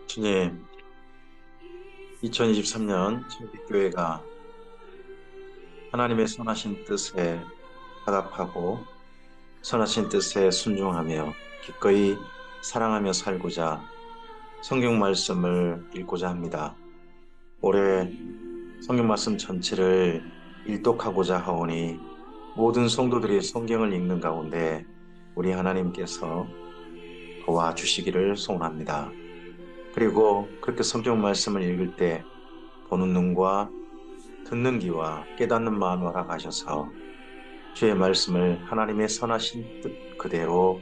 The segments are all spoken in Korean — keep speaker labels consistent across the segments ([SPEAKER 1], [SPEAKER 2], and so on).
[SPEAKER 1] 주님, 2023년 청빛교회가 하나님의 선하신 뜻에 화답하고 선하신 뜻에 순종하며 기꺼이 사랑하며 살고자 성경 말씀을 읽고자 합니다. 올해 성경 말씀 전체를 일독하고자 하오니 모든 성도들이 성경을 읽는 가운데 우리 하나님께서 도와주시기를 소원합니다. 그리고 그렇게 성경 말씀을 읽을 때 보는 눈과 듣는 귀와 깨닫는 마음을 허락하셔서 주의 말씀을 하나님의 선하신 뜻 그대로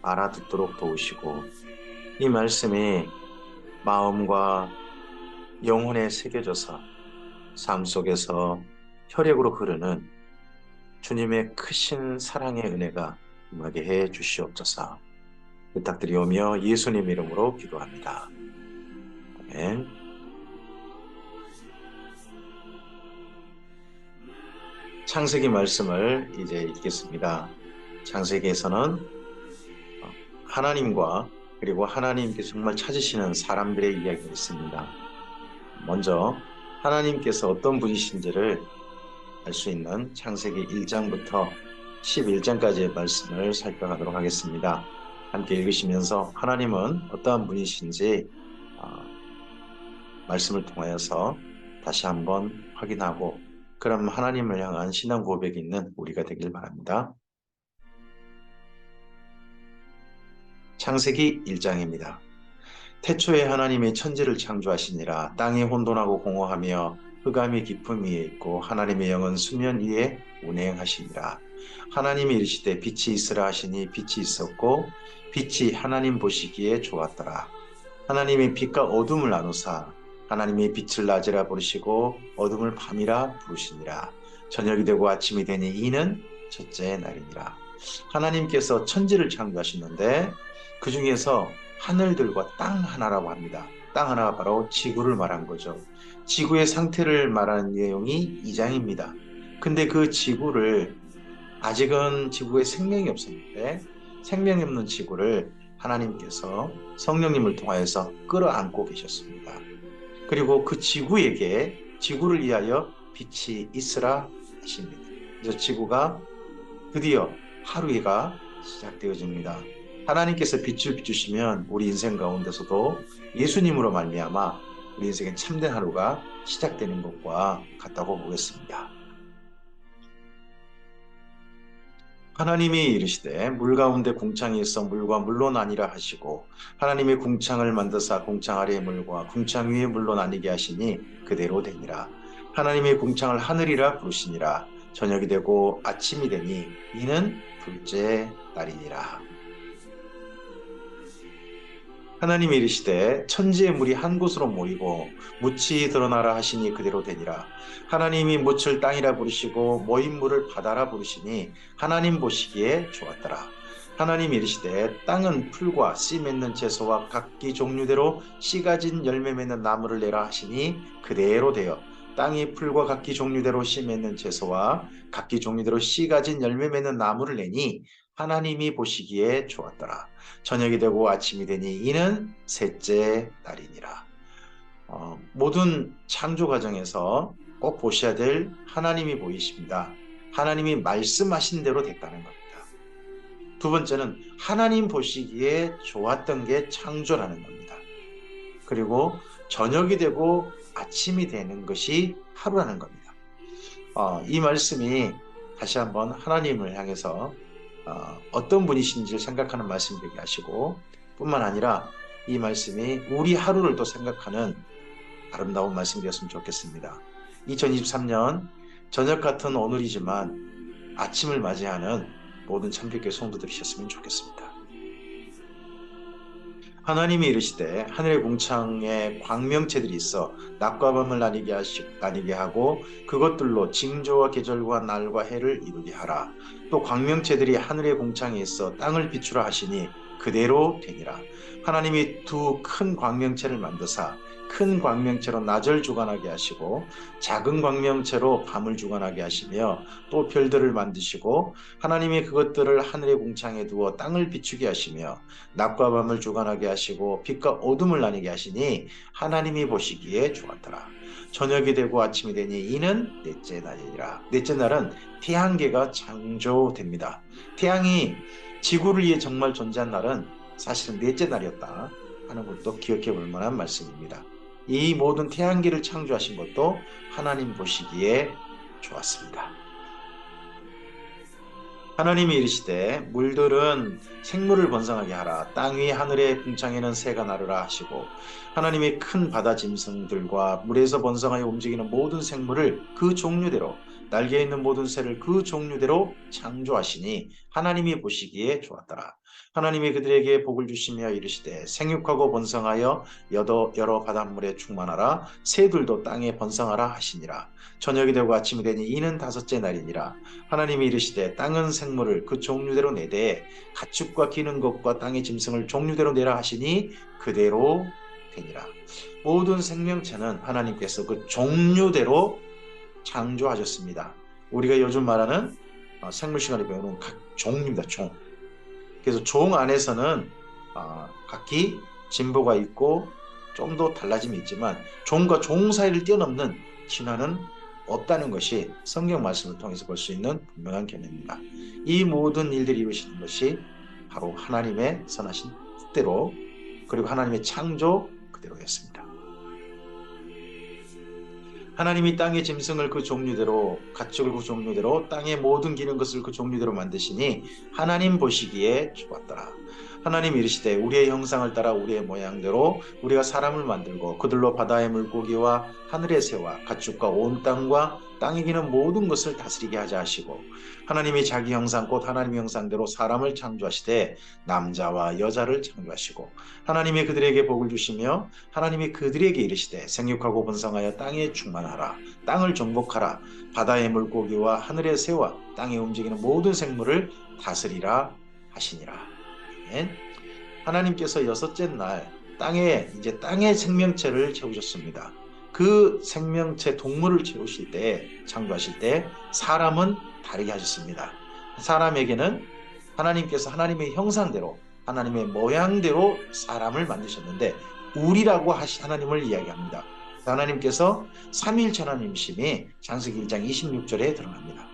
[SPEAKER 1] 알아듣도록 도우시고 이 말씀이 마음과 영혼에 새겨져서 삶 속에서 혈액으로 흐르는 주님의 크신 사랑의 은혜가 임하게 해 주시옵소서. 부탁드리오며 예수님 이름으로 기도합니다. 아멘. 창세기 말씀을 이제 읽겠습니다. 창세기에서는 하나님과 그리고 하나님께서 정말 찾으시는 사람들의 이야기가 있습니다. 먼저 하나님께서 어떤 분이신지를 알 수 있는 창세기 1장부터 11장까지의 말씀을 살펴가도록 하겠습니다. 함께 읽으시면서 하나님은 어떠한 분이신지 말씀을 통하여서 다시 한번 확인하고 그럼 하나님을 향한 신앙 고백이 있는 우리가 되길 바랍니다. 창세기 1장입니다. 태초에 하나님이 천지를 창조하시니라. 땅이 혼돈하고 공허하며 흑암이 깊음 위에 있고 하나님의 영은 수면 위에 운행하시니라. 하나님이 이르시되 빛이 있으라 하시니 빛이 있었고 빛이 하나님 보시기에 좋았더라. 하나님이 빛과 어둠을 나누사 하나님이 빛을 낮이라 부르시고 어둠을 밤이라 부르시니라. 저녁이 되고 아침이 되니 이는 첫째 날이니라. 하나님께서 천지를 창조하시는데 그 중에서 하늘들과 땅 하나라고 합니다. 땅 하나가 바로 지구를 말한 거죠. 지구의 상태를 말하는 내용이 2장입니다. 근데 그 지구를 아직은 지구에 생명이 없었는데 생명이 없는 지구를 하나님께서 성령님을 통하여서 끌어안고 계셨습니다. 그리고 그 지구에게 지구를 위하여 빛이 있으라 하십니다. 그래서 지구가 드디어 하루가 시작되어집니다. 하나님께서 빛을 비추시면 우리 인생 가운데서도 예수님으로 말미암아 우리 인생의 참된 하루가 시작되는 것과 같다고 보겠습니다. 하나님이 이르시되 물 가운데 궁창이 있어 물과 물로 나뉘라 하시고 하나님이 궁창을 만드사 궁창 아래의 물과 궁창 위의 물로 나뉘게 하시니 그대로 되니라. 하나님이 궁창을 하늘이라 부르시니라. 저녁이 되고 아침이 되니 이는 둘째 날이니라. 하나님이 이르시되 천지의 물이 한 곳으로 모이고 묻이 드러나라 하시니 그대로 되니라. 하나님이 묻을 땅이라 부르시고 모인 물을 바다라 부르시니 하나님 보시기에 좋았더라. 하나님이 이르시되 땅은 풀과 씨 맺는 채소와 각기 종류대로 씨 가진 열매 맺는 나무를 내라 하시니 그대로 되어 땅이 풀과 각기 종류대로 씨 맺는 채소와 각기 종류대로 씨 가진 열매 맺는 나무를 내니 하나님이 보시기에 좋았더라. 저녁이 되고 아침이 되니 이는 셋째 날이니라. 모든 창조 과정에서 꼭 보셔야 될 하나님이 보이십니다. 하나님이 말씀하신 대로 됐다는 겁니다. 두 번째는 하나님 보시기에 좋았던 게 창조라는 겁니다. 그리고 저녁이 되고 아침이 되는 것이 하루라는 겁니다. 이 말씀이 다시 한번 하나님을 향해서 어떤 분이신지를 생각하는 말씀 되게 하시고 뿐만 아니라 이 말씀이 우리 하루를 또 생각하는 아름다운 말씀 되었으면 좋겠습니다. 2023년 저녁 같은 오늘이지만 아침을 맞이하는 모든 참빛교회 성도들이셨으면 좋겠습니다. 하나님이 이르시되 하늘의 궁창에 광명체들이 있어 낮과 밤을 나뉘게 하고 그것들로 징조와 계절과 날과 해를 이루게 하라. 또 광명체들이 하늘의 궁창에 있어 땅을 비추라 하시니 그대로 되니라. 하나님이 두 큰 광명체를 만드사 큰 광명체로 낮을 주관하게 하시고 작은 광명체로 밤을 주관하게 하시며 또 별들을 만드시고 하나님이 그것들을 하늘의 궁창에 두어 땅을 비추게 하시며 낮과 밤을 주관하게 하시고 빛과 어둠을 나뉘게 하시니 하나님이 보시기에 좋았더라. 저녁이 되고 아침이 되니 이는 넷째 날이니라. 넷째 날은 태양계가 창조됩니다. 태양이 지구를 위해 정말 존재한 날은 사실은 넷째 날이었다 하는 것도 기억해 볼 만한 말씀입니다. 이 모든 태양계를 창조하신 것도 하나님 보시기에 좋았습니다. 하나님이 이르시되 물들은 생물을 번성하게 하라. 땅 위 하늘의 궁창에는 새가 나르라 하시고 하나님이 큰 바다 짐승들과 물에서 번성하여 움직이는 모든 생물을 그 종류대로 날개 있는 모든 새를 그 종류대로 창조하시니 하나님이 보시기에 좋았더라. 하나님이 그들에게 복을 주시며 이르시되 생육하고 번성하여 여러 바닷물에 충만하라. 새들도 땅에 번성하라 하시니라. 저녁이 되고 아침이 되니 이는 다섯째 날이니라. 하나님이 이르시되 땅은 생물을 그 종류대로 내되 가축과 기는 것과 땅의 짐승을 종류대로 내라 하시니 그대로 되니라. 모든 생명체는 하나님께서 그 종류대로 창조하셨습니다. 우리가 요즘 말하는 생물 시간에 배우는 각 종입니다. 종. 그래서 종 안에서는 각기 진보가 있고 좀 더 달라짐이 있지만 종과 종 사이를 뛰어넘는 진화는 없다는 것이 성경 말씀을 통해서 볼 수 있는 분명한 견해입니다. 이 모든 일들이 이루어지는 것이 바로 하나님의 선하신 뜻대로 그리고 하나님의 창조 그대로였습니다. 하나님이 땅의 짐승을 그 종류대로 가축을 그 종류대로 땅의 모든 기는 것을 그 종류대로 만드시니 하나님 보시기에 좋았더라. 하나님 이르시되 우리의 형상을 따라 우리의 모양대로 우리가 사람을 만들고 그들로 바다의 물고기와 하늘의 새와 가축과 온 땅과 땅에 기는 모든 것을 다스리게 하자 하시고 하나님이 자기 형상 곧 하나님의 형상대로 사람을 창조하시되 남자와 여자를 창조하시고 하나님이 그들에게 복을 주시며 하나님이 그들에게 이르시되 생육하고 번성하여 땅에 충만하라. 땅을 정복하라. 바다의 물고기와 하늘의 새와 땅에 움직이는 모든 생물을 다스리라 하시니라. 하나님께서 여섯째 날 땅의 생명체를 채우셨습니다. 그 생명체 동물을 채우실 때 창조하실 때 사람은 다르게 하셨습니다. 사람에게는 하나님께서 하나님의 형상대로 하나님의 모양대로 사람을 만드셨는데 우리라고 하나님을 이야기합니다. 하나님께서 삼위일체 하나님이심이 창세기 1장 26절에 드러납니다.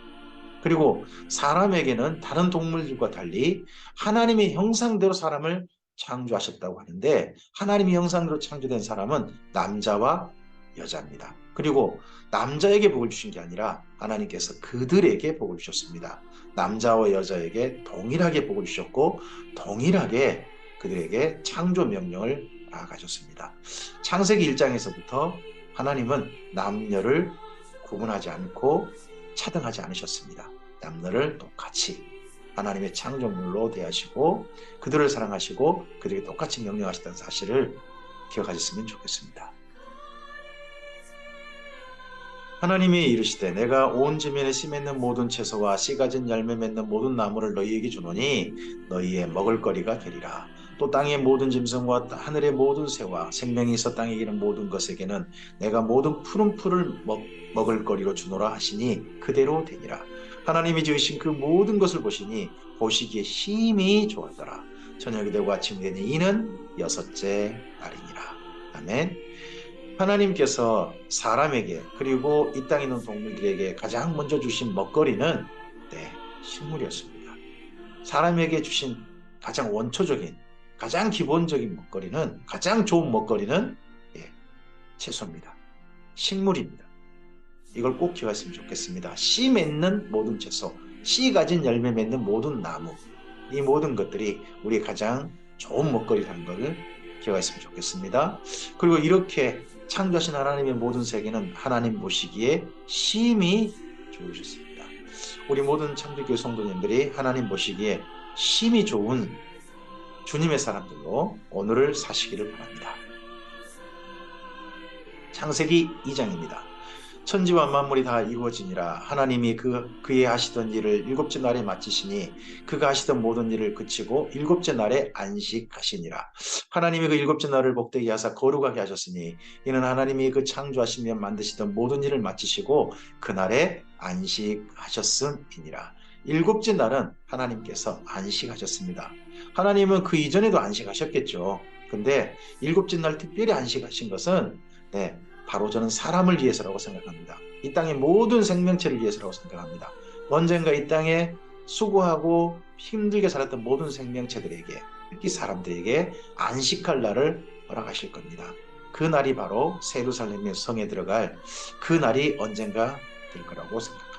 [SPEAKER 1] 그리고 사람에게는 다른 동물들과 달리 하나님의 형상대로 사람을 창조하셨다고 하는데 하나님의 형상대로 창조된 사람은 남자와 여자입니다. 그리고 남자에게 복을 주신 게 아니라 하나님께서 그들에게 복을 주셨습니다. 남자와 여자에게 동일하게 복을 주셨고 동일하게 그들에게 창조 명령을 나아가셨습니다. 창세기 1장에서부터 하나님은 남녀를 구분하지 않고 차등하지 않으셨습니다. 남녀를 똑같이 하나님의 창조물로 대하시고 그들을 사랑하시고 그들에게 똑같이 명령하셨다는 사실을 기억하셨으면 좋겠습니다. 하나님이 이르시되 내가 온 지면에 씨 맺는 모든 채소와 씨 가진 열매 맺는 모든 나무를 너희에게 주노니 너희의 먹을거리가 되리라. 또 땅의 모든 짐승과 하늘의 모든 새와 생명이 있어 땅에 기는 모든 것에게는 내가 모든 푸른 풀을 먹을거리로 주노라 하시니 그대로 되니라. 하나님이 지으신 그 모든 것을 보시니 보시기에 심히 좋았더라. 저녁이 되고 아침이 되니 이는 여섯째 날이니라. 아멘. 하나님께서 사람에게 그리고 이 땅에 있는 동물들에게 가장 먼저 주신 먹거리는 식물이었습니다. 사람에게 주신 가장 원초적인 가장 기본적인 먹거리는 가장 좋은 먹거리는 채소입니다. 식물입니다. 이걸 꼭 기억하시면 좋겠습니다. 씨 맺는 모든 채소, 씨 가진 열매 맺는 모든 나무, 이 모든 것들이 우리 가장 좋은 먹거리라는 것을 기억하시면 좋겠습니다. 그리고 이렇게 창조하신 하나님의 모든 세계는 하나님 보시기에 심히 좋으셨습니다. 우리 모든 창조교회 성도님들이 하나님 보시기에 심히 좋은 주님의 사람들로 오늘을 사시기를 바랍니다. 창세기 2장입니다. 천지와 만물이 다 이루어지니라. 하나님이 그의 하시던 일을 일곱째 날에 마치시니 그가 하시던 모든 일을 그치고 일곱째 날에 안식하시니라. 하나님이 그 일곱째 날을 복되게 하사 거룩하게 하셨으니 이는 하나님이 그 창조하시며 만드시던 모든 일을 마치시고 그날에 안식하셨음이니라. 일곱째 날은 하나님께서 안식하셨습니다. 하나님은 그 이전에도 안식하셨겠죠. 근데 일곱째 날 특별히 안식하신 것은 바로 저는 사람을 위해서라고 생각합니다. 이 땅의 모든 생명체를 위해서라고 생각합니다. 언젠가 이 땅에 수고하고 힘들게 살았던 모든 생명체들에게, 특히 사람들에게 안식할 날을 허락하실 겁니다. 그 날이 바로 세루살렘의 성에 들어갈 그 날이 언젠가 될 거라고 생각합니다.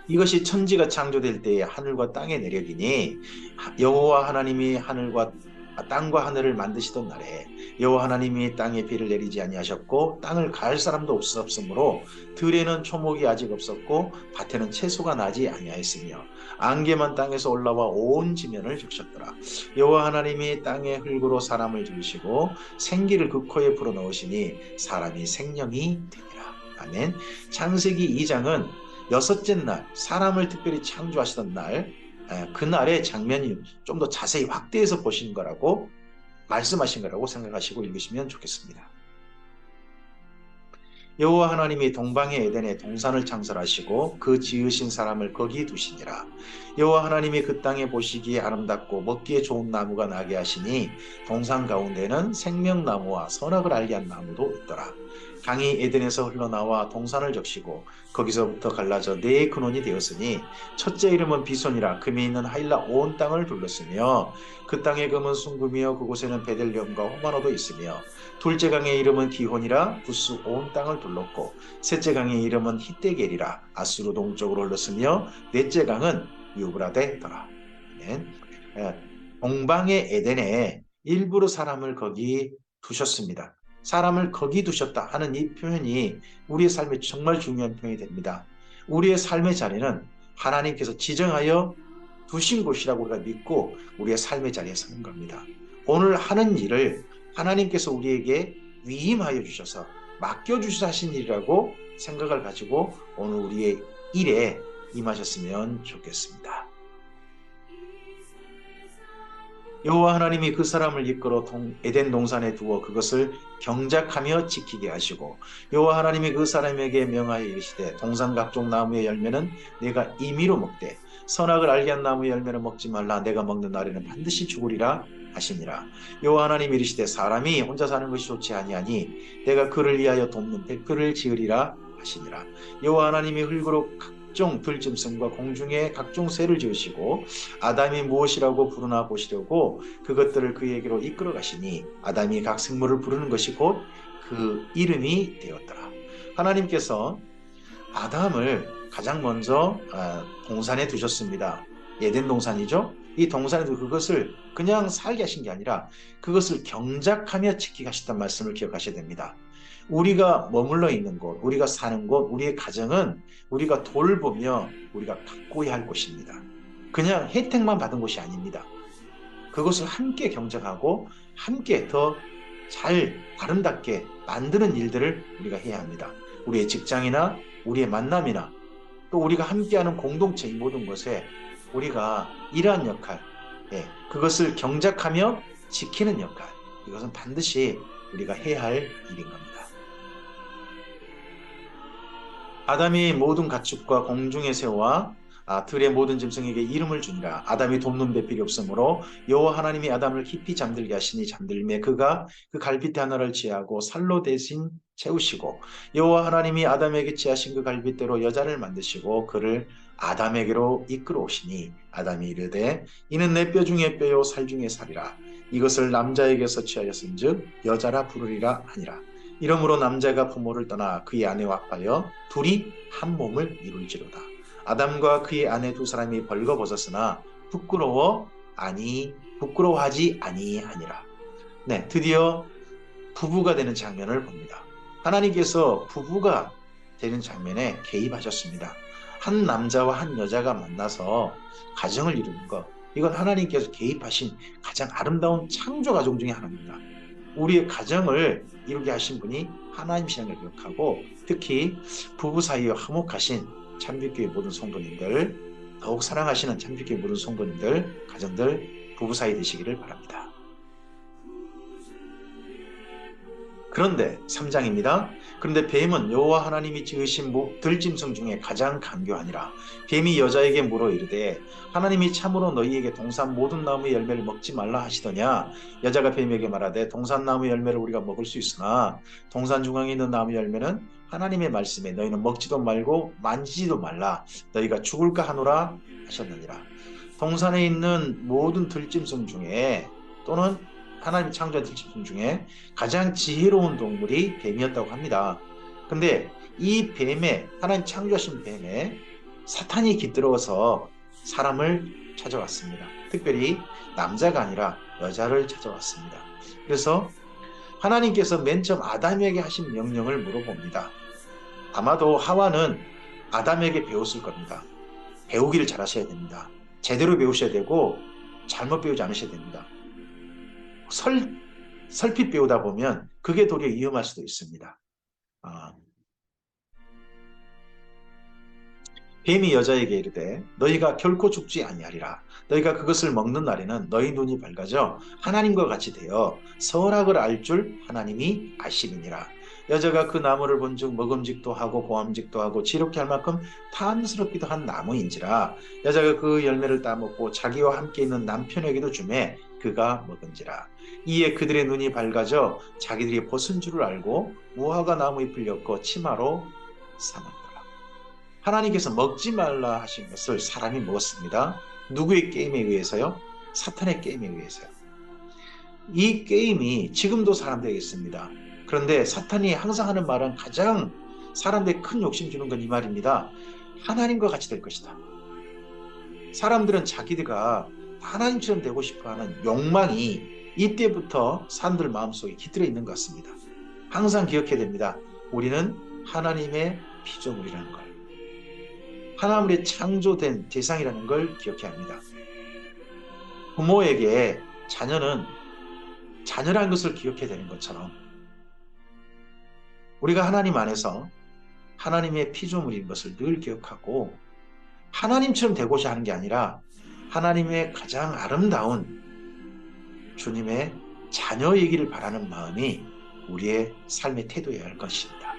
[SPEAKER 1] 이것이 천지가 창조될 때의 하늘과 땅의 내력이니 여호와 하나님이 땅과 하늘을 만드시던 날에 여호와 하나님이 땅에 비를 내리지 아니하셨고 땅을 갈 사람도 없었으므로 들에는 초목이 아직 없었고 밭에는 채소가 나지 아니하였으며 안개만 땅에서 올라와 온 지면을 적셨더라. 여호와 하나님이 땅의 흙으로 사람을 지으시고 생기를 그 코에 불어넣으시니 사람이 생명이 되니라. 아멘. 창세기 2장은 여섯째 날 사람을 특별히 창조하시던 날, 그날의 장면이 좀 더 자세히 확대해서 보신 거라고 말씀하신 거라고 생각하시고 읽으시면 좋겠습니다. 여호와 하나님이 동방의 에덴에 동산을 창설하시고 그 지으신 사람을 거기 두시니라. 여호와 하나님이 그 땅에 보시기에 아름답고 먹기에 좋은 나무가 나게 하시니 동산 가운데는 생명나무와 선악을 알게 한 나무도 있더라. 강이 에덴에서 흘러나와 동산을 적시고 거기서부터 갈라져 네 근원이 되었으니 첫째 이름은 비손이라 금이 있는 하일라 온 땅을 둘렀으며 그 땅의 금은 순금이요 그곳에는 베델리엄과 호마노도 있으며 둘째 강의 이름은 기혼이라 부스 온 땅을 둘렀고 셋째 강의 이름은 히데겔이라 아수르 동쪽으로 흘렀으며 넷째 강은 유브라데더라. 동방의 에덴에 일부러 사람을 거기 두셨습니다. 사람을 거기 두셨다 하는 이 표현이 우리의 삶에 정말 중요한 표현이 됩니다. 우리의 삶의 자리는 하나님께서 지정하여 두신 곳이라고 우리가 믿고 우리의 삶의 자리에 서는 겁니다. 오늘 하는 일을 하나님께서 우리에게 위임하여 주셔서 맡겨주셔서 하신 일이라고 생각을 가지고 오늘 우리의 일에 임하셨으면 좋겠습니다. 여호와 하나님이 그 사람을 이끌어 에덴 동산에 두어 그것을 경작하며 지키게 하시고 여호와 하나님이 그 사람에게 명하여 이르시되 동산 각종 나무의 열매는 내가 임의로 먹되 선악을 알게 한 나무의 열매는 먹지 말라. 내가 먹는 날에는 반드시 죽으리라 하시니라. 여호와 하나님이 이르시되 사람이 혼자 사는 것이 좋지 아니하니 내가 그를 위하여 돕는 백들을 지으리라 하시니라. 여호와 하나님이 흙으로 각종 들짐승과 공중의 각종 새를 지으시고 아담이 무엇이라고 부르나 보시려고 그것들을 그에게로 이끌어 가시니 아담이 각 생물을 부르는 것이 곧 그 이름이 되었더라. 하나님께서 아담을 가장 먼저 동산에 두셨습니다. 에덴 동산이죠. 이 동산에 두고 그것을 그냥 살게 하신 게 아니라 그것을 경작하며 지키게 하셨다는 말씀을 기억하셔야 됩니다. 우리가 머물러 있는 곳, 우리가 사는 곳, 우리의 가정은 우리가 돌보며 우리가 가꿔야 할 곳입니다. 그냥 혜택만 받은 곳이 아닙니다. 그것을 함께 경작하고 함께 더 잘 아름답게 만드는 일들을 우리가 해야 합니다. 우리의 직장이나 우리의 만남이나 또 우리가 함께하는 공동체 이 모든 것에 우리가 이러한 역할, 그것을 경작하며 지키는 역할, 이것은 반드시 우리가 해야 할 일인 겁니다. 아담이 모든 가축과 공중의 새와 들의 모든 짐승에게 이름을 주니라. 아담이 돕는 배필이 없으므로 여호와 하나님이 아담을 깊이 잠들게 하시니 잠들매 그가 그 갈빗대 하나를 취하고 살로 대신 채우시고 여호와 하나님이 아담에게 취하신 그 갈빗대로 여자를 만드시고 그를 아담에게로 이끌어 오시니 아담이 이르되 이는 내 뼈 중에 뼈요 살 중에 살이라. 이것을 남자에게서 취하였은즉 여자라 부르리라 하니라. 이러므로 남자가 부모를 떠나 그의 아내와 합하여 둘이 한 몸을 이룰지로다. 아담과 그의 아내 두 사람이 벌거벗었으나 부끄러워하지 아니하니라. 드디어 부부가 되는 장면을 봅니다. 하나님께서 부부가 되는 장면에 개입하셨습니다. 한 남자와 한 여자가 만나서 가정을 이루는 것, 이건 하나님께서 개입하신 가장 아름다운 창조 과정 중에 하나입니다. 우리의 가정을 이루게 하신 분이 하나님이시라는 걸 기억하고, 특히 부부 사이에 화목하신 참빛교회 모든 성도님들, 더욱 사랑하시는 참빛교회 모든 성도님들, 가정들 부부 사이 되시기를 바랍니다. 그런데 3장입니다. 그런데 뱀은 여호와 하나님이 지으신 들짐승 중에 가장 간교하니라. 뱀이 여자에게 물어 이르되 하나님이 참으로 너희에게 동산 모든 나무의 열매를 먹지 말라 하시더냐. 여자가 뱀에게 말하되 동산 나무 열매를 우리가 먹을 수 있으나 동산 중앙에 있는 나무 열매는 하나님의 말씀에 너희는 먹지도 말고 만지지도 말라. 너희가 죽을까 하노라 하셨느니라. 동산에 있는 모든 들짐승 중에 또는 하나님이 창조한 들짐승 중에 가장 지혜로운 동물이 뱀이었다고 합니다. 근데 이 뱀에, 하나님 창조하신 뱀에 사탄이 깃들어서 사람을 찾아왔습니다. 특별히 남자가 아니라 여자를 찾아왔습니다. 그래서 하나님께서 맨 처음 아담에게 하신 명령을 물어봅니다. 아마도 하와는 아담에게 배웠을 겁니다. 배우기를 잘하셔야 됩니다. 제대로 배우셔야 되고 잘못 배우지 않으셔야 됩니다. 설핏 배우다 보면 그게 도리어 위험할 수도 있습니다. 뱀이 여자에게 이르되 너희가 결코 죽지 아니하리라. 너희가 그것을 먹는 날에는 너희 눈이 밝아져 하나님과 같이 되어 선악을 알 줄 하나님이 아시리니라. 여자가 그 나무를 본즉 먹음직도 하고 보암직도 하고 지롭게 할 만큼 탐스럽기도 한 나무인지라. 여자가 그 열매를 따먹고 자기와 함께 있는 남편에게도 주매 그가 먹은지라. 이에 그들의 눈이 밝아져 자기들이 벗은 줄을 알고 무화과 나무 잎을 엮어 치마로 삼았더라. 하나님께서 먹지 말라 하신 것을 사람이 먹었습니다. 누구의 게임에 의해서요? 사탄의 게임에 의해서요. 이 게임이 지금도 사람들에게 있습니다. 그런데 사탄이 항상 하는 말은, 가장 사람들에게 큰 욕심 주는 건 이 말입니다. 하나님과 같이 될 것이다. 사람들은 자기들과 하나님처럼 되고 싶어하는 욕망이 이때부터 사람들 마음속에 깃들어 있는 것 같습니다. 항상 기억해야 됩니다. 우리는 하나님의 피조물이라는 걸, 하나님의 창조된 대상이라는 걸 기억해야 합니다. 부모에게 자녀는 자녀라는 것을 기억해야 되는 것처럼 우리가 하나님 안에서 하나님의 피조물인 것을 늘 기억하고 하나님처럼 되고자 하는 게 아니라 하나님의 가장 아름다운 주님의 자녀이기를 바라는 마음이 우리의 삶의 태도여야 할 것입니다.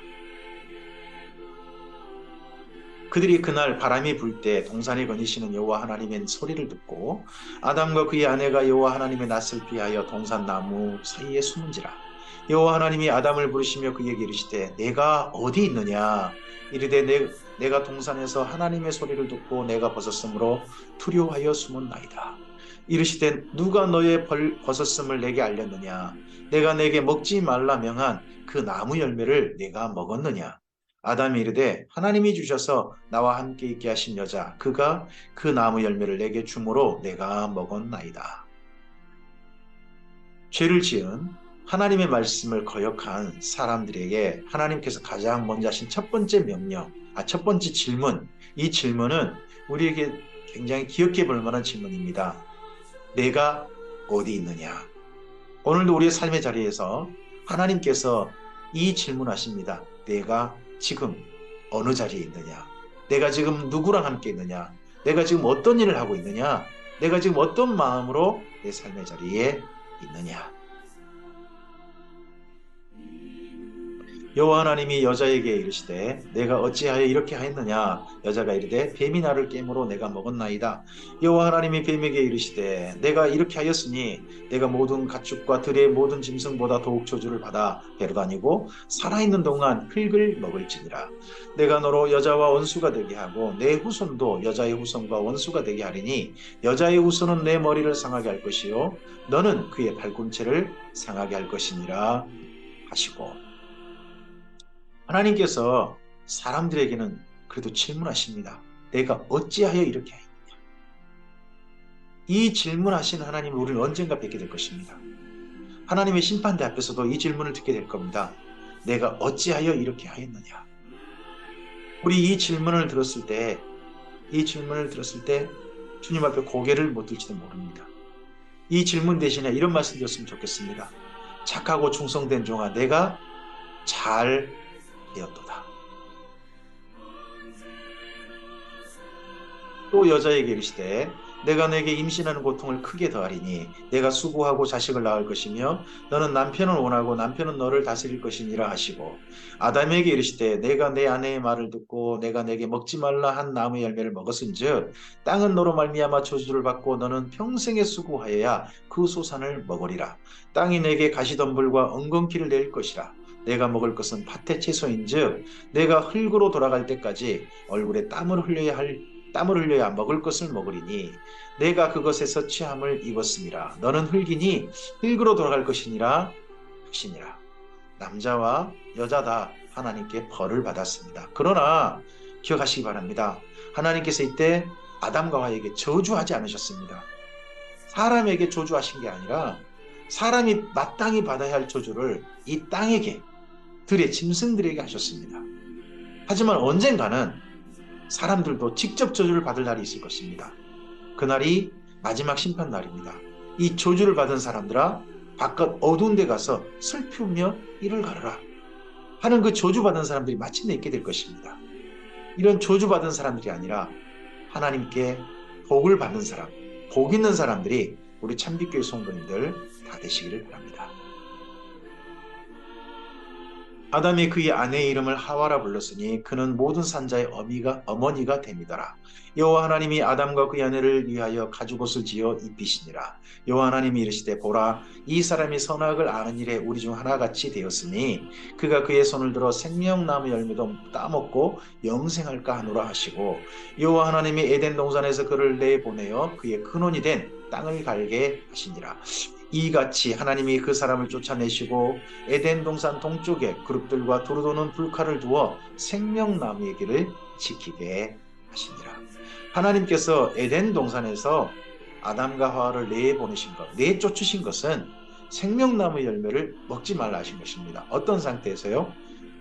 [SPEAKER 1] 그들이 그날 바람이 불 때 동산에 거니시는 여호와 하나님의 소리를 듣고 아담과 그의 아내가 여호와 하나님의 낯을 피하여 동산 나무 사이에 숨은지라. 여호와 하나님이 아담을 부르시며 그에게 이르시되 내가 어디 있느냐. 이르되 내가 동산에서 하나님의 소리를 듣고 내가 벗었으므로 두려워하여 숨었나이다. 이르시되 누가 너의 벗었음을 내게 알렸느냐. 내가 내게 먹지 말라 명한 그 나무 열매를 내가 먹었느냐. 아담이 이르되 하나님이 주셔서 나와 함께 있게 하신 여자 그가 그 나무 열매를 내게 주므로 내가 먹었나이다. 죄를 지은 하나님의 말씀을 거역한 사람들에게 하나님께서 가장 먼저 하신 첫 번째 명령, 첫 번째 질문, 이 질문은 우리에게 굉장히 기억해 볼 만한 질문입니다. 내가 어디 있느냐? 오늘도 우리의 삶의 자리에서 하나님께서 이 질문하십니다. 내가 지금 어느 자리에 있느냐? 내가 지금 누구랑 함께 있느냐? 내가 지금 어떤 일을 하고 있느냐? 내가 지금 어떤 마음으로 내 삶의 자리에 있느냐? 여호와 하나님이 여자에게 이르시되 내가 어찌하여 이렇게 하였느냐. 여자가 이르되 뱀이 나를 깨므로 내가 먹었나이다. 여호와 하나님이 뱀에게 이르시되 내가 이렇게 하였으니 내가 모든 가축과 들의 모든 짐승보다 더욱 저주를 받아 배로 다니고 살아있는 동안 흙을 먹을지니라. 내가 너로 여자와 원수가 되게 하고 내 후손도 여자의 후손과 원수가 되게 하리니 여자의 후손은 내 머리를 상하게 할 것이요 너는 그의 발꿈치를 상하게 할 것이니라 하시고. 하나님께서 사람들에게는 그래도 질문하십니다. 내가 어찌하여 이렇게 하였느냐. 이 질문하시는 하나님을 우리는 언젠가 뵙게 될 것입니다. 하나님의 심판대 앞에서도 이 질문을 듣게 될 겁니다. 내가 어찌하여 이렇게 하였느냐. 우리 이 질문을 들었을 때 주님 앞에 고개를 못 들지도 모릅니다. 이 질문 대신에 이런 말씀 드렸으면 좋겠습니다. 착하고 충성된 종아 내가 잘 되었도다. 또 여자에게 이르시되 내가 내게 임신하는 고통을 크게 더하리니 내가 수고하고 자식을 낳을 것이며 너는 남편을 원하고 남편은 너를 다스릴 것이니라 하시고 아담에게 이르시되 내가 내 아내의 말을 듣고 내가 내게 먹지 말라 한 나무의 열매를 먹었은즉 땅은 너로 말미암아 저주를 받고 너는 평생에 수고하여야 그 소산을 먹으리라. 땅이 내게 가시덤불과 엉겅퀴를 낼 것이라. 내가 먹을 것은 밭의 채소인즉 내가 흙으로 돌아갈 때까지 얼굴에 땀을 흘려야 먹을 것을 먹으리니 내가 그것에서 취함을 입었음이라. 너는 흙이니 흙으로 돌아갈 것이니라 하시니라. 남자와 여자다 하나님께 벌을 받았습니다. 그러나 기억하시기 바랍니다. 하나님께서 이때 아담과 하와에게 저주하지 않으셨습니다. 사람에게 저주하신 게 아니라 사람이 마땅히 받아야 할 저주를 이 땅에게, 들의 짐승들에게 하셨습니다. 하지만 언젠가는 사람들도 직접 저주를 받을 날이 있을 것입니다. 그날이 마지막 심판 날입니다. 이 저주를 받은 사람들아 바깥 어두운 데 가서 슬프며 이를 가르라 하는 그 저주받은 사람들이 마침내 있게 될 것입니다. 이런 저주받은 사람들이 아니라 하나님께 복을 받는 사람, 복 있는 사람들이 우리 참빛교회 성도님들 다 되시기를 바랍니다. 아담이 그의 아내의 이름을 하와라 불렀으니 그는 모든 산자의 어머니가 됨이더라. 여호와 하나님이 아담과 그의 아내를 위하여 가죽옷을 지어 입히시니라. 여호와 하나님이 이르시되 보라 이 사람이 선악을 아는 일에 우리 중 하나같이 되었으니 그가 그의 손을 들어 생명나무 열매도 따먹고 영생할까 하노라 하시고 여호와 하나님이 에덴 동산에서 그를 내보내어 그의 근원이 된 땅을 갈게 하시니라. 이같이 하나님이 그 사람을 쫓아내시고 에덴 동산 동쪽에 그룹들과 두루 도는 불칼을 두어 생명나무의 길을 지키게 하시니라. 하나님께서 에덴 동산에서 아담과 하와를 내보내신 것, 내쫓으신 것은 생명나무 열매를 먹지 말라 하신 것입니다. 어떤 상태에서요?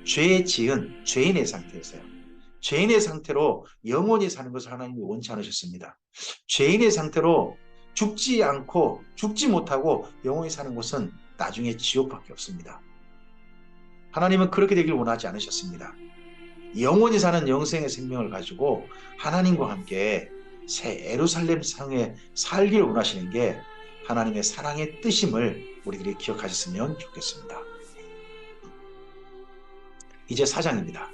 [SPEAKER 1] 죄 지은 죄인의 상태에서요. 죄인의 상태로 영원히 사는 것을 하나님이 원치 않으셨습니다. 죄인의 상태로 죽지 못하고 영원히 사는 곳은 나중에 지옥밖에 없습니다. 하나님은 그렇게 되길 원하지 않으셨습니다. 영원히 사는 영생의 생명을 가지고 하나님과 함께 새 예루살렘 상에 살기를 원하시는 게 하나님의 사랑의 뜻임을 우리들이 기억하셨으면 좋겠습니다. 이제 4장입니다.